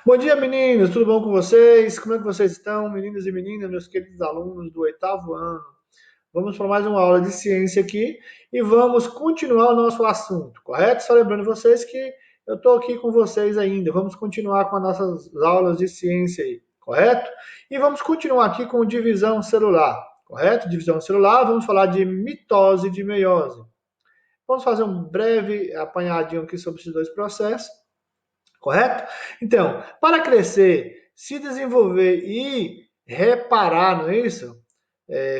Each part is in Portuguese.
Bom dia, meninos. Tudo bom com vocês? Como é que vocês estão, meninos e meninas, meus queridos alunos do oitavo ano? Vamos para mais uma aula de ciência aqui e vamos continuar o nosso assunto, correto? Só lembrando vocês que eu estou aqui com vocês ainda. Vamos continuar com as nossas aulas de ciência aí, correto? E vamos continuar aqui com divisão celular, correto? Divisão celular, vamos falar de mitose e de meiose. Vamos fazer um breve apanhadinho aqui sobre esses dois processos. Correto? Então, para crescer, se desenvolver e reparar, não é isso?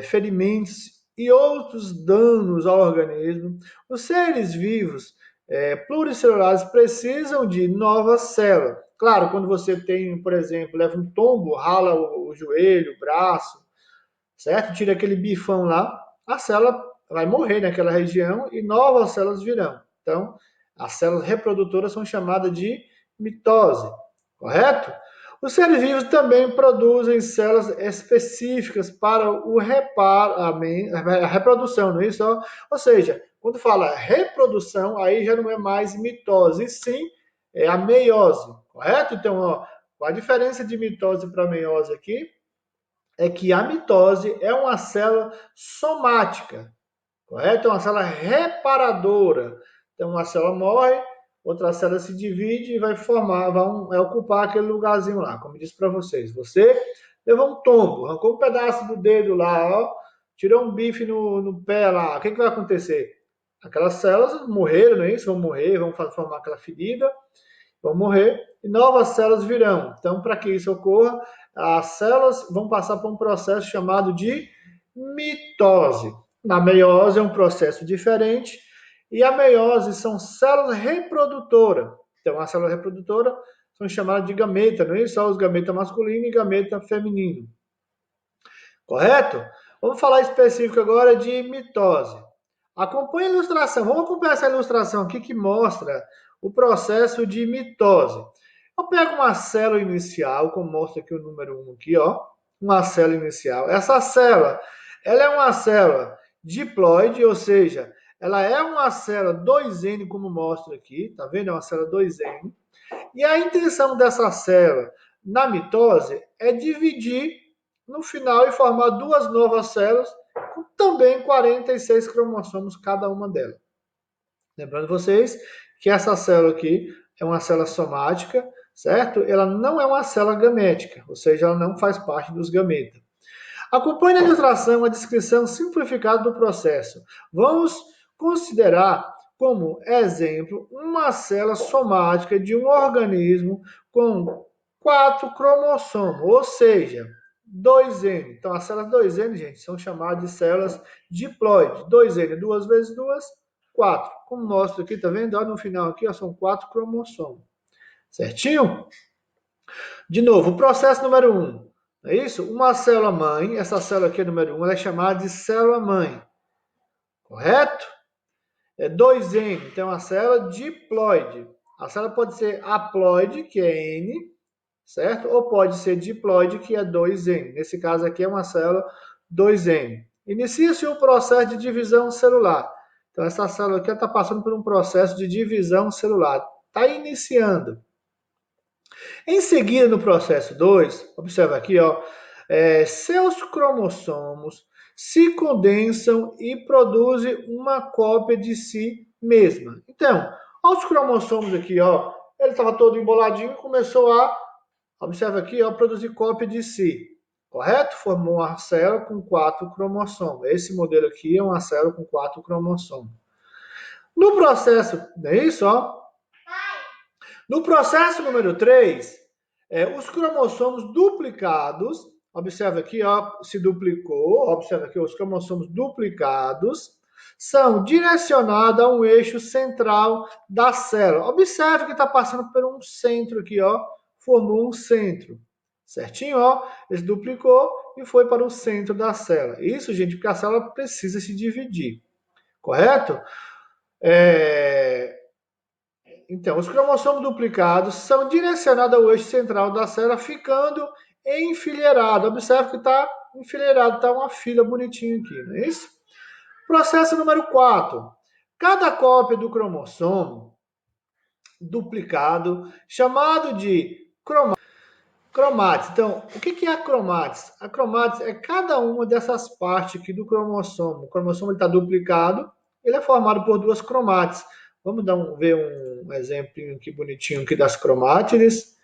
Ferimentos e outros danos ao organismo, os seres vivos pluricelulares precisam de novas células. Claro, quando você tem, por exemplo, leva um tombo, rala o joelho, o braço, certo? Tira aquele bifão lá, a célula vai morrer naquela região e novas células virão. Então, as células reprodutoras são chamadas de mitose, correto? Os seres vivos também produzem células específicas para o a reprodução, não é isso? Ou seja, quando fala reprodução, aí já não é mais mitose, e sim é a meiose, correto? Então, ó, qual a diferença de mitose para meiose aqui? É que a mitose é uma célula somática, correto? É uma célula reparadora. Então, uma célula morre, outra célula se divide e vai formar, vai ocupar aquele lugarzinho lá. Como eu disse para vocês, você levou um tombo, arrancou um pedaço do dedo lá, ó, tirou um bife no pé lá. O que vai acontecer? Aquelas células morreram, não é isso? Vão morrer, vão formar aquela ferida, vão morrer e novas células virão. Então, para que isso ocorra, as células vão passar por um processo chamado de mitose. Na meiose é um processo diferente e a meiose são células reprodutoras. Então, a célula reprodutora são chamadas de gameta, não é só os gameta masculino e gameta feminino. Correto? Vamos falar específico agora de mitose. Acompanhe a ilustração. Vamos acompanhar essa ilustração aqui que mostra o processo de mitose. Eu pego uma célula inicial, como mostra aqui o número 1 aqui, ó, uma célula inicial. Essa célula, ela é uma célula diploide, ou seja, ela é uma célula 2N, como mostra aqui, tá vendo? É uma célula 2N. E a intenção dessa célula na mitose é dividir no final e formar duas novas células com também 46 cromossomos cada uma delas. Lembrando vocês que essa célula aqui é uma célula somática, certo? Ela não é uma célula gamética, ou seja, ela não faz parte dos gametas. Acompanhe na ilustração a descrição simplificada do processo. Vamos considerar como exemplo uma célula somática de um organismo com 4 cromossomos, ou seja, 2N. Então, as células 2N, gente, são chamadas de células diploides. 2N, 2 vezes 2, 4. Como mostra aqui, tá vendo? Olha no final aqui, ó, são 4 cromossomos. Certinho? De novo, o processo número 1. É isso? Uma célula mãe, essa célula aqui, número 1, ela é chamada de célula mãe. Correto? É 2N, então a célula diploide. A célula pode ser haploide, que é N, certo? Ou pode ser diploide, que é 2N. Nesse caso aqui é uma célula 2N. Inicia-se o processo de divisão celular. Então essa célula aqui está passando por um processo de divisão celular. Está iniciando. Em seguida, no processo 2, observa aqui, ó, seus cromossomos se condensam e produzem uma cópia de si mesma. Então, os cromossomos aqui, ó, ele estava todo emboladinho e começou a, observa aqui, ó, produzir cópia de si. Correto? Formou uma célula com 4 cromossomos. Esse modelo aqui é uma célula com 4 cromossomos. No processo, não é isso, ó? No processo número 3, os cromossomos duplicados, observa aqui, ó, se duplicou, observa aqui, os cromossomos duplicados são direcionados a um eixo central da célula. Observe que está passando por um centro aqui, ó, formou um centro. Certinho, ó, ele duplicou e foi para o centro da célula. Isso, gente, porque a célula precisa se dividir. Correto? Então, os cromossomos duplicados são direcionados ao eixo central da célula, ficando enfileirado. Observe que está enfileirado, está uma fila bonitinha aqui, não é isso? Processo número 4. Cada cópia do cromossomo duplicado, chamado de Cromátides. Então, o que é a cromátides? A cromátides é cada uma dessas partes aqui do cromossomo. O cromossomo está duplicado, ele é formado por duas cromátides. Vamos ver um exemplinho aqui bonitinho aqui das cromátides,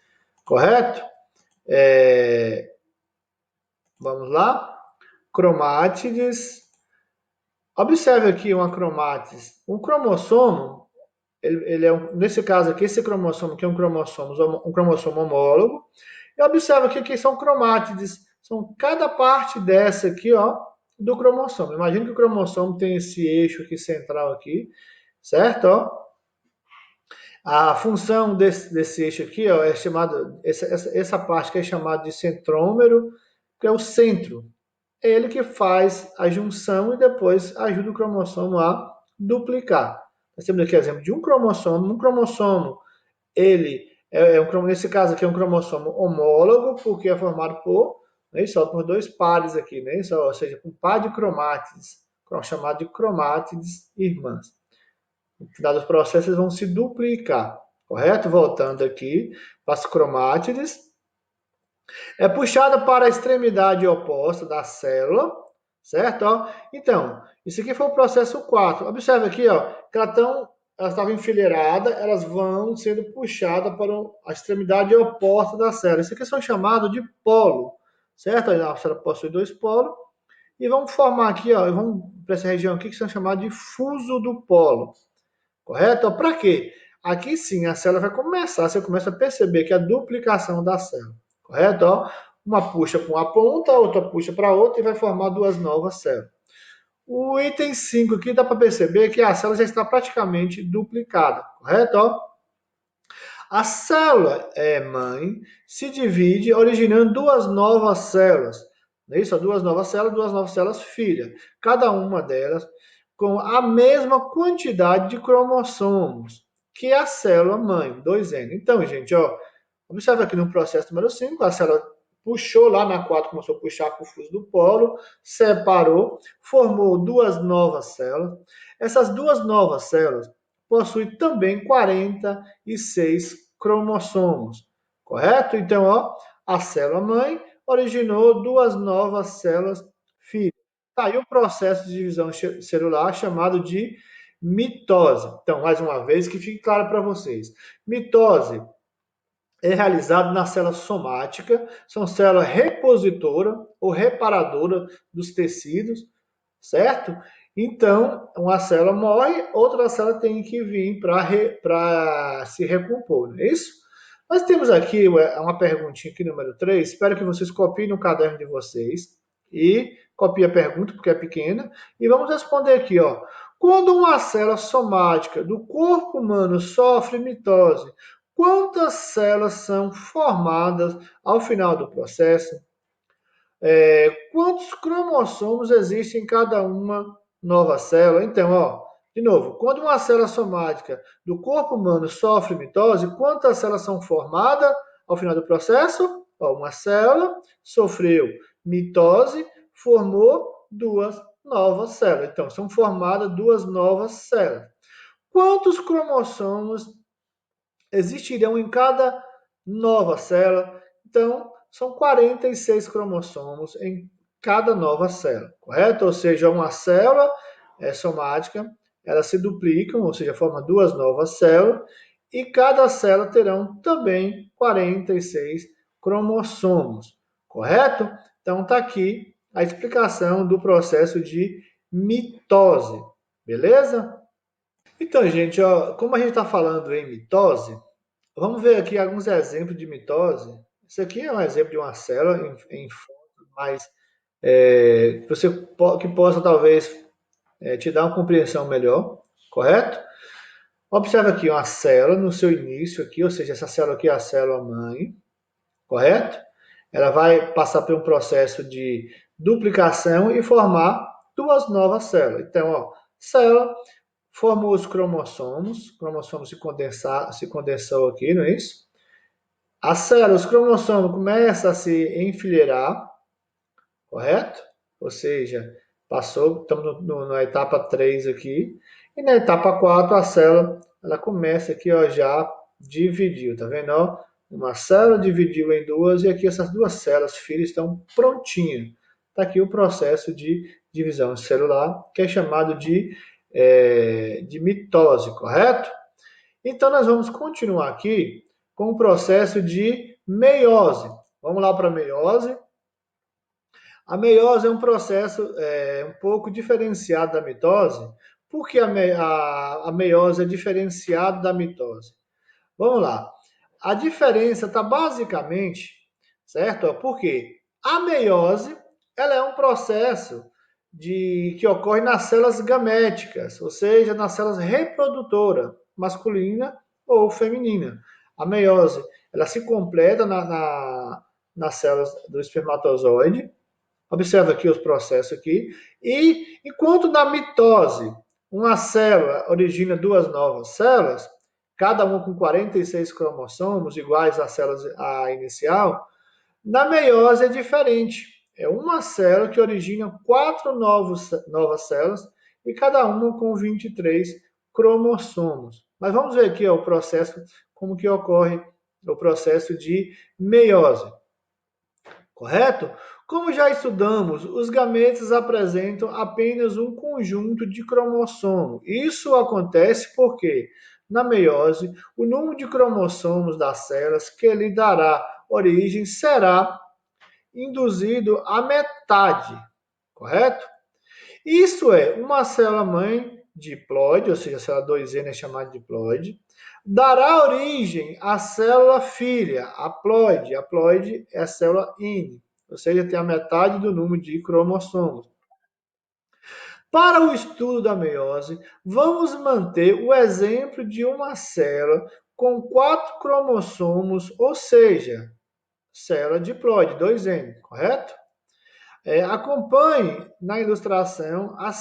correto? Vamos lá. Cromátides. Observe aqui uma cromátides. Um cromossomo, ele é nesse caso aqui, esse cromossomo aqui é um cromossomo homólogo. E observa aqui que são cromátides. São cada parte dessa aqui, ó, do cromossomo. Imagina que o cromossomo tem esse eixo aqui central aqui, certo? Ó. A função desse eixo aqui, ó, é chamada, essa parte que é chamada de centrômero, que é o centro. É ele que faz a junção e depois ajuda o cromossomo a duplicar. Nós temos aqui exemplo de um cromossomo. Um cromossomo, ele nesse caso aqui é um cromossomo homólogo, porque é formado só por dois pares aqui, ou seja, um par de cromátides, chamado de cromátides irmãs. No final dos processos, eles vão se duplicar, correto? Voltando aqui para as cromátides. É puxada para a extremidade oposta da célula, certo? Ó, então, isso aqui foi o processo 4. Observe aqui, ó, que elas estavam enfileiradas, elas vão sendo puxadas para a extremidade oposta da célula. Isso aqui são chamados de polo, certo? A célula possui dois polos. E vamos formar aqui, ó, vamos para essa região aqui que são chamados de fuso do polo, correto? Para quê? Aqui sim a célula vai começar, você começa a perceber que a duplicação da célula, correto? Ó, uma puxa para uma ponta, outra puxa para outra e vai formar duas novas células. O item 5 aqui dá para perceber que a célula já está praticamente duplicada, correto? Ó, a célula mãe se divide originando duas novas células. Não é isso? Duas novas células filha. Cada uma delas com a mesma quantidade de cromossomos que a célula mãe, 2N. Então, gente, ó, observa aqui no processo número 5, a célula puxou lá na 4, começou a puxar para o fuso do polo, separou, formou duas novas células. Essas duas novas células possuem também 46 cromossomos, correto? Então, ó, a célula mãe originou duas novas células filhas. Tá aí o processo de divisão celular chamado de mitose. Então, mais uma vez, que fique claro para vocês. Mitose é realizado na célula somática, são células repositora ou reparadora dos tecidos, certo? Então, uma célula morre, outra célula tem que vir para se recompor, não é isso? Nós temos aqui uma perguntinha aqui, número 3. Espero que vocês copiem no caderno de vocês e copiem a pergunta, porque é pequena. E vamos responder aqui, ó. Quando uma célula somática do corpo humano sofre mitose, quantas células são formadas ao final do processo? Quantos cromossomos existem em cada uma nova célula? Então, ó, de novo, quando uma célula somática do corpo humano sofre mitose, quantas células são formadas ao final do processo? Ó, uma célula sofreu mitose, formou duas novas células. Então, são formadas duas novas células. Quantos cromossomos existirão em cada nova célula? Então, são 46 cromossomos em cada nova célula, correto? Ou seja, uma célula somática, elas se duplicam, ou seja, forma duas novas células, e cada célula terão também 46 cromossomos, correto? Então, está aqui a explicação do processo de mitose, beleza? Então, gente, ó, como a gente está falando em mitose, vamos ver aqui alguns exemplos de mitose. Isso aqui é um exemplo de uma célula em foto, mas que possa talvez te dar uma compreensão melhor, correto? Observe aqui uma célula no seu início aqui, ou seja, essa célula aqui é a célula mãe, correto? Ela vai passar por um processo de duplicação e formar duas novas células. Então, ó, célula formou os cromossomos, o cromossomo se condensou aqui, não é isso? A célula, os cromossomos começam a se enfileirar, correto? Ou seja, estamos na etapa 3 aqui, e na etapa 4 a célula ela começa aqui, ó, já dividiu, tá vendo? Ó? uma célula, dividiu em duas, e aqui essas duas células filhas estão prontinhas. Está aqui o processo de divisão celular, que é chamado de mitose, correto? Então, nós vamos continuar aqui com o processo de meiose. Vamos lá para a meiose. A meiose é um processo um pouco diferenciado da mitose. Por que a meiose é diferenciada da mitose? Vamos lá. A diferença está basicamente, certo? Porque a meiose ela é um processo que ocorre nas células gaméticas, ou seja, nas células reprodutoras, masculina ou feminina. A meiose ela se completa nas células do espermatozoide. Observa aqui os processos aqui. E enquanto na mitose uma célula origina duas novas células, cada uma com 46 cromossomos, iguais às células à inicial, na meiose é diferente. É uma célula que origina quatro novas células e cada uma com 23 cromossomos. Mas vamos ver aqui o processo, como que ocorre o processo de meiose. Correto? Como já estudamos, os gametas apresentam apenas um conjunto de cromossomos. Isso acontece porque, na meiose, o número de cromossomos das células que lhe dará origem será induzido à metade, correto? Isso é, uma célula-mãe diploide, ou seja, a célula 2N é chamada de diploide, dará origem à célula filha, a ploide. A ploide é a célula N, ou seja, tem a metade do número de cromossomos. Para o estudo da meiose, vamos manter o exemplo de uma célula com 4 cromossomos, ou seja, célula diploide, 2N, correto? Acompanhe na ilustração a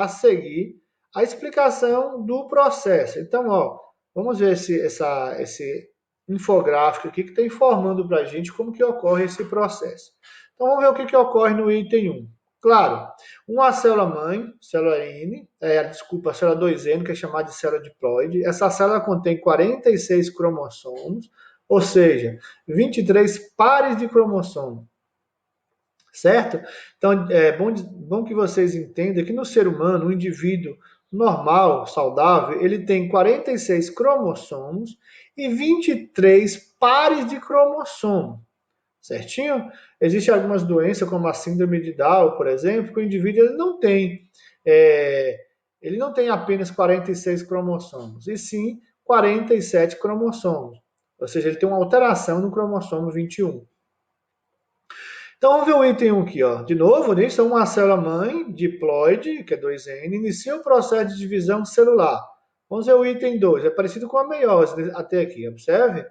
seguir a explicação do processo. Então, vamos ver esse infográfico aqui que está informando para a gente como que ocorre esse processo. Então, vamos ver o que ocorre no item 1. Claro, uma célula-mãe, célula N, a célula 2N, que é chamada de célula diploide. Essa célula contém 46 cromossomos, ou seja, 23 pares de cromossomos. Certo? Então, é bom que vocês entendam que no ser humano, o indivíduo normal, saudável, ele tem 46 cromossomos e 23 pares de cromossomos. Certinho? Existem algumas doenças, como a síndrome de Down, por exemplo, que o indivíduo ele não tem apenas 46 cromossomos, e sim 47 cromossomos. Ou seja, ele tem uma alteração no cromossomo 21. Então, vamos ver o item 1 aqui, ó. De novo, né? Isso é uma célula-mãe diploide, que é 2N, inicia o processo de divisão celular. Vamos ver o item 2. É parecido com a meiose até aqui, observe.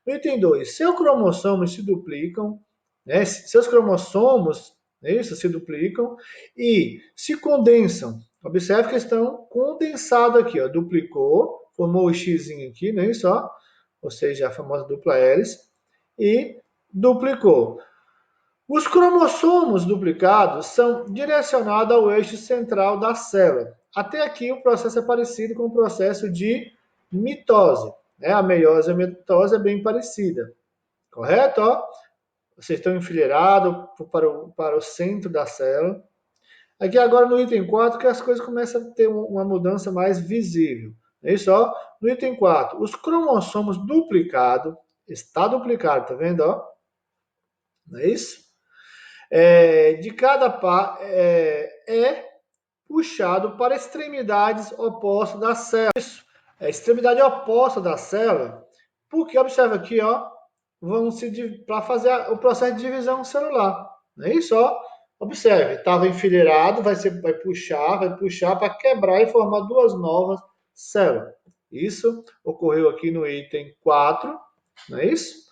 No item 2, seus cromossomos se duplicam, né? Seus cromossomos, isso, se duplicam e se condensam. Observe que estão condensados aqui, ó. Duplicou, formou o X aqui, não é isso, ó? Ou seja, a famosa dupla hélice, e duplicou. Os cromossomos duplicados são direcionados ao eixo central da célula. Até aqui o processo é parecido com o processo de mitose. Né? A meiose e a mitose é bem parecida. Correto? Ó? Vocês estão enfileirados para o centro da célula. Aqui agora no item 4 que as coisas começam a ter uma mudança mais visível. É isso, ó. No item 4, os cromossomos duplicados, está duplicado, tá vendo? Ó? Não é isso? De cada par é puxado para extremidades opostas da célula. Isso, a extremidade oposta da célula, porque observa aqui, ó, para fazer o processo de divisão celular. Não é isso? Ó? Observe, estava enfileirado, vai puxar para quebrar e formar duas novas células. Isso ocorreu aqui no item 4, não é isso?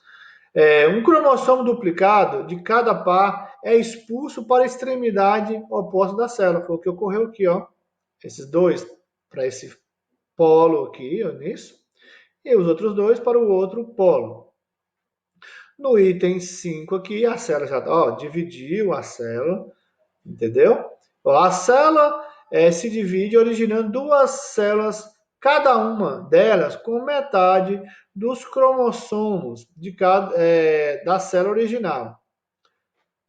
Um cromossomo duplicado de cada par é expulso para a extremidade oposta da célula. Foi o que ocorreu aqui, ó. Esses dois para esse polo aqui, ó, nisso, e os outros dois para o outro polo. No item 5 aqui, a célula já dividiu a célula, entendeu? A célula se divide originando duas células cada uma delas com metade dos cromossomos da célula original.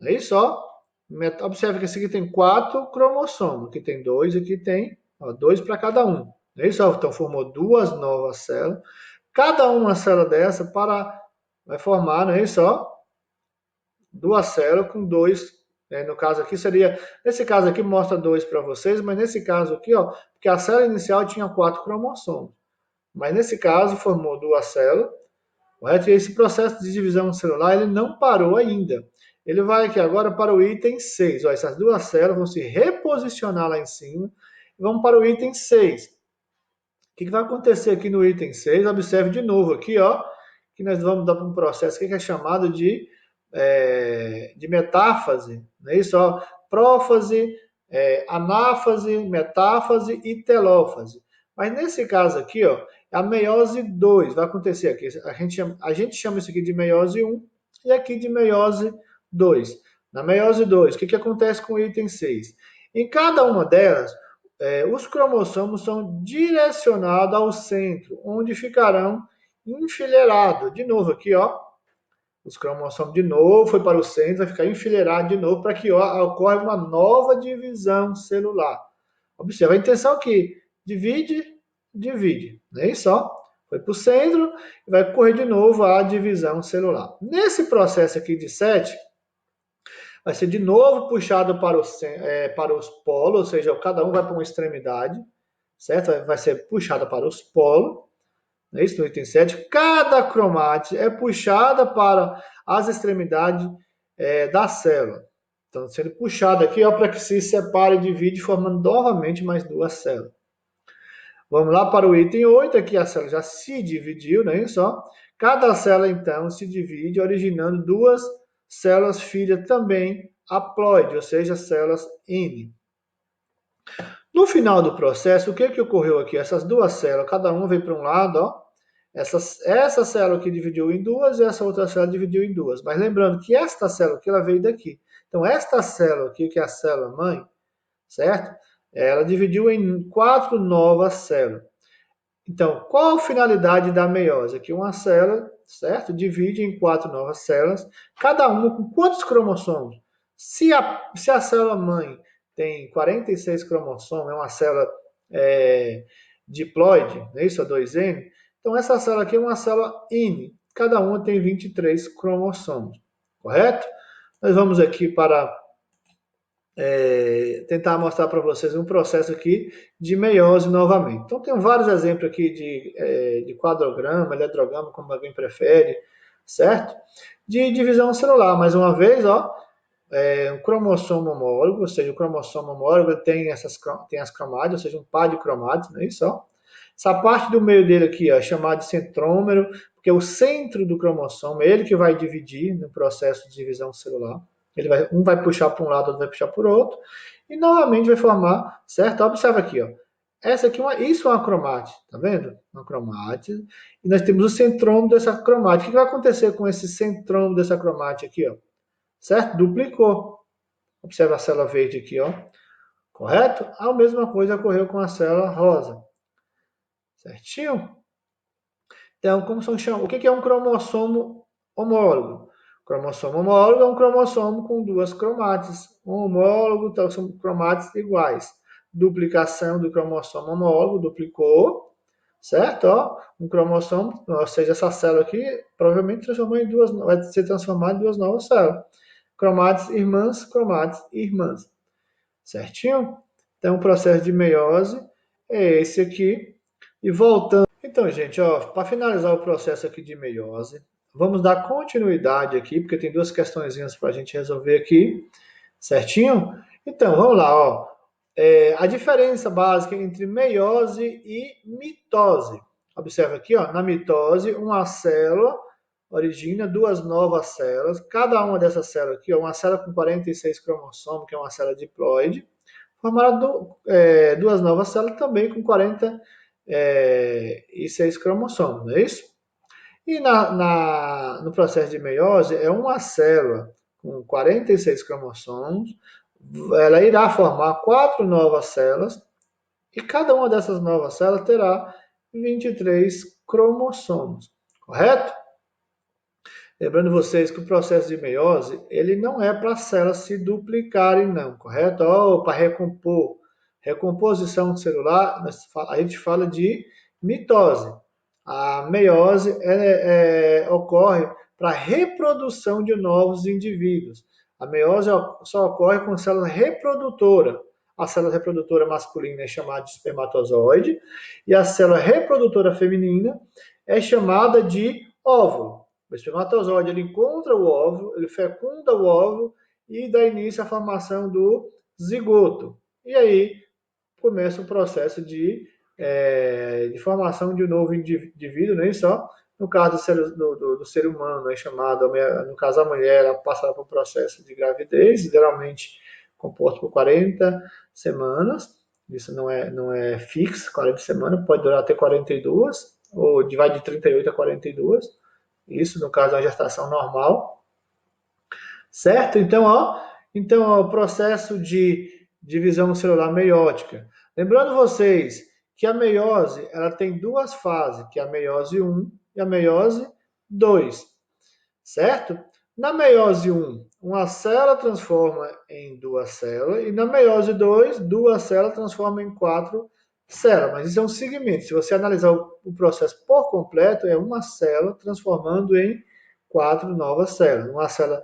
É isso, ó. Observe que esse aqui tem 4 cromossomos. Aqui tem 2, aqui tem 2 para cada um. É isso, ó. Então formou 2 novas células. Cada uma célula dessa vai formar, não é isso, ó, 2 células com 2. No caso aqui seria, nesse caso aqui mostra 2 para vocês, mas nesse caso aqui, ó, porque a célula inicial tinha 4 cromossomos. Mas nesse caso formou 2 células, correto? E esse processo de divisão celular ele não parou ainda. Ele vai aqui agora para o item 6. Ó, essas 2 células vão se reposicionar lá em cima e vamos para o item 6. O que vai acontecer aqui no item 6? Observe de novo aqui, ó, que nós vamos dar para um processo que é chamado de metáfase, não é isso? Ó, prófase, anáfase, metáfase e telófase. Mas nesse caso aqui, ó, é a meiose 2, vai acontecer aqui. A gente chama isso aqui de meiose 1 e aqui de meiose 2. Na meiose 2, o que acontece com o item 6? Em cada uma delas, os cromossomos são direcionados ao centro, onde ficarão enfileirados. De novo aqui, ó, os cromossomos de novo foi para o centro, vai ficar enfileirado de novo para que ocorra uma nova divisão celular. Observa a intenção aqui, divide, não é isso? Ó. Foi para o centro e vai ocorrer de novo a divisão celular. Nesse processo aqui de 7, vai ser de novo puxado para os polos, ou seja, cada um vai para uma extremidade, certo? Vai ser puxado para os polos. É isso, no item 7, cada cromátide é puxada para as extremidades da célula. Então, sendo puxada aqui para que se separe e divide, formando novamente mais 2 células. Vamos lá para o item 8, aqui a célula já se dividiu, não é isso? Cada célula, então, se divide, originando 2 células filhas também haploide, ou seja, células N. No final do processo, o que ocorreu aqui? Essas 2 células, cada uma veio para um lado, ó. Essa célula aqui dividiu em 2 e essa outra célula dividiu em 2. Mas lembrando que esta célula aqui, ela veio daqui. Então, esta célula aqui, que é a célula mãe, certo? Ela dividiu em 4 novas células. Então, qual a finalidade da meiose? Aqui uma célula, certo? Divide em 4 novas células, cada uma com quantos cromossomos? Se a célula mãe tem 46 cromossomos, é uma célula diploide, não é isso? A 2N. Então, essa célula aqui é uma célula N. Cada uma tem 23 cromossomos, correto? Nós vamos aqui para tentar mostrar para vocês um processo aqui de meiose novamente. Então, tem vários exemplos aqui de quadrograma, eledrograma, como alguém prefere, certo? De divisão celular. Mais uma vez, ó, um cromossomo homólogo, ou seja, o cromossomo homólogo tem as cromátides, ou seja, um par de cromátides, não é isso? Ó. Essa parte do meio dele aqui, ó, é chamada de centrômero, porque é o centro do cromossomo, é ele que vai dividir no processo de divisão celular. Um vai puxar para um lado, outro vai puxar para o outro, e novamente vai formar, certo? Observa aqui, ó. Essa aqui, isso é uma cromátide, tá vendo? Uma cromátide. E nós temos o centrômero dessa cromátide. O que vai acontecer com esse centrômero dessa cromátide aqui, ó? Certo? Duplicou. Observa a célula verde aqui, ó. Correto? A mesma coisa ocorreu com a célula rosa. Certinho? Então, o que é um cromossomo homólogo? O cromossomo homólogo é um cromossomo com 2 cromátides. Um homólogo, então são cromátides iguais. Duplicação do cromossomo homólogo, duplicou, certo? Ó, um cromossomo, ou seja, essa célula aqui provavelmente vai ser transformada em 2 novas células. Cromátides irmãs. Certinho? Então, o processo de meiose é esse aqui. E voltando. Então, gente, para finalizar o processo aqui de meiose, vamos dar continuidade aqui, porque tem 2 questõezinhas para a gente resolver aqui. Certinho? Então, vamos lá, ó. A diferença básica entre meiose e mitose. Observa aqui, ó, na mitose, uma célula origina 2 novas células. Cada uma dessas células aqui, ó, uma célula com 46 cromossomos, que é uma célula diploide, formará 2 novas células também com 46 cromossomos, não é isso? E no processo de meiose, é uma célula com 46 cromossomos, ela irá formar 4 novas células, e cada uma dessas novas células terá 23 cromossomos, correto? Lembrando vocês que o processo de meiose, ele não é para as células se duplicarem, não, correto? Ou para recompor. Recomposição celular, a gente fala de mitose. A meiose ocorre para a reprodução de novos indivíduos. A meiose só ocorre com célula reprodutora. A célula reprodutora masculina é chamada de espermatozoide e a célula reprodutora feminina é chamada de óvulo. O espermatozoide ele encontra o óvulo, ele fecunda o óvulo e dá início à formação do zigoto. E aí começa o processo de formação de um novo indivíduo, nem só. No caso do ser humano, é chamado, no caso a mulher, ela passa por um processo de gravidez, geralmente composto por 40 semanas. Isso não é fixo, 40 semanas, pode durar até 42, ou vai de 38 a 42. Isso no caso da gestação normal, certo? Então, o processo de divisão celular meiótica. Lembrando vocês que a meiose ela tem duas fases, que é a meiose 1 e a meiose 2, certo? Na meiose 1, uma célula transforma em duas células, e na meiose 2, duas células transformam em 4 células. Mas isso é um segmento. Se você analisar o processo por completo, é uma célula transformando em 4 novas células. Uma célula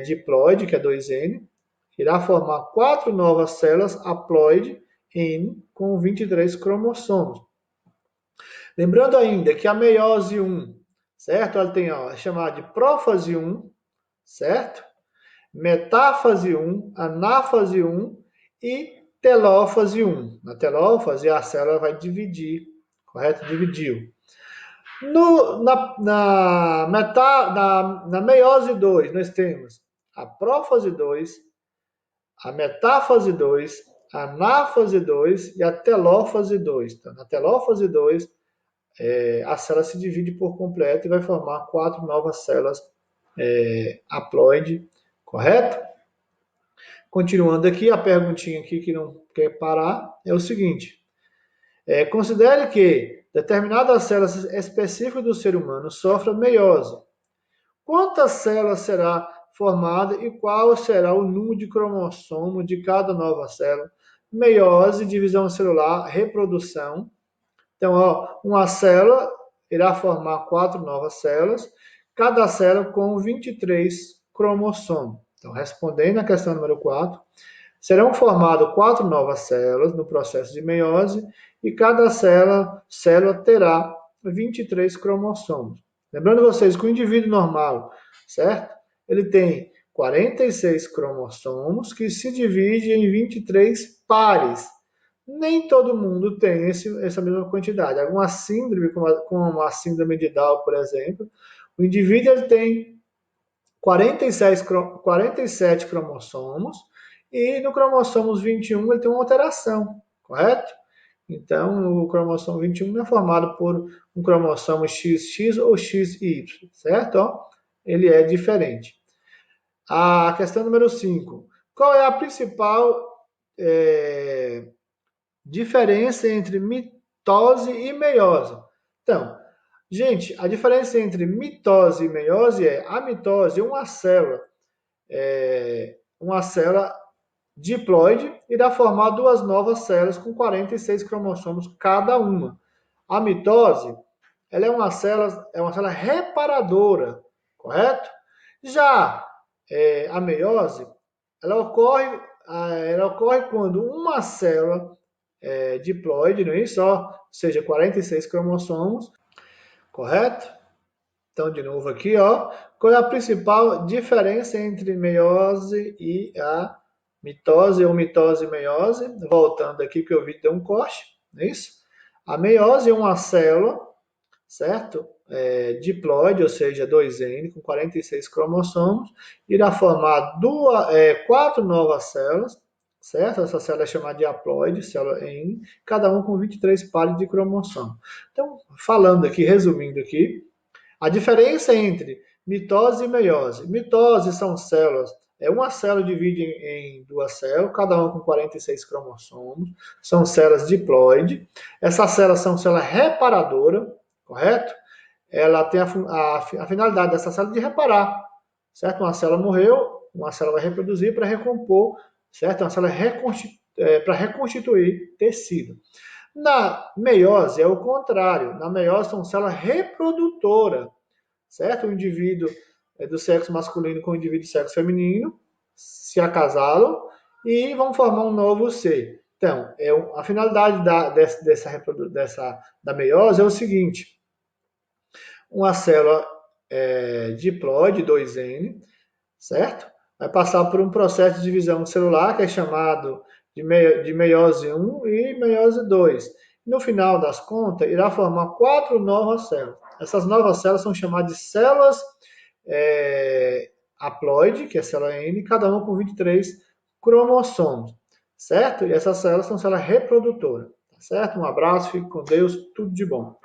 diploide, que é 2N, irá formar 4 novas células haploide N com 23 cromossomos. Lembrando ainda que a meiose 1, certo? Ela tem, é chamada de prófase 1, certo? Metáfase 1, anáfase 1 e telófase 1. Na telófase, a célula vai dividir, correto? Dividiu. Na meiose 2, nós temos a prófase 2, a metáfase 2, a anáfase 2 e a telófase 2. Então, na telófase 2, a célula se divide por completo e vai formar 4 novas células haploide, correto? Continuando aqui, a perguntinha aqui que não quer parar é o seguinte. Considere que determinadas células específicas do ser humano sofrem meiose. Quantas células será formada e qual será o número de cromossomo de cada nova célula? Meiose, divisão celular, reprodução. Então, uma célula irá formar 4 novas células, cada célula com 23 cromossomos. Então, respondendo à questão número 4, serão formadas 4 novas células no processo de meiose e cada célula terá 23 cromossomos. Lembrando vocês que o indivíduo normal, certo? Ele tem 46 cromossomos que se dividem em 23 pares. Nem todo mundo tem essa mesma quantidade. Alguma síndrome, como a síndrome de Down, por exemplo, o indivíduo ele tem 47 cromossomos e no cromossomo 21 ele tem uma alteração, correto? Então, o cromossomo 21 é formado por um cromossomo XX ou XY, certo? Ele é diferente. A questão número 5. Qual é a principal diferença entre mitose e meiose? Então, gente, a diferença entre mitose e meiose a mitose é uma célula diploide irá formar 2 novas células com 46 cromossomos cada uma. A mitose, ela é uma célula reparadora, correto? Já a meiose, ela ocorre quando uma célula diploide, não é isso? Ou seja, 46 cromossomos, correto? Então, de novo aqui, qual é a principal diferença entre meiose e a mitose ou mitose e meiose? Voltando aqui, que o vídeo deu um corte, não é isso? A meiose é uma célula, certo? Diploide, ou seja, 2N, com 46 cromossomos, irá formar 4 novas células, certo? Essa célula é chamada de haploide, célula N, cada um com 23 pares de cromossomo. Então, falando aqui, resumindo aqui, a diferença entre mitose e meiose. Mitose são células Uma célula divide em duas células, cada uma com 46 cromossomos, são células diploide. Essas células são células reparadoras, correto? Ela tem a finalidade dessa célula de reparar, certo? Uma célula morreu, uma célula vai reproduzir para recompor, certo? Uma célula para reconstituir tecido. Na meiose é o contrário. Na meiose são células reprodutoras, certo? O indivíduo do sexo masculino com o indivíduo do sexo feminino se acasalam e vão formar um novo ser. Então, a finalidade da meiose é o seguinte: uma célula diploide 2N, certo? Vai passar por um processo de divisão celular que é chamado de meiose 1 e meiose 2. No final das contas, irá formar 4 novas células. Essas novas células são chamadas de células haploide, que é a célula N, cada uma com 23 cromossomos, certo? E essas células são células reprodutoras, tá certo? Um abraço, fique com Deus, tudo de bom.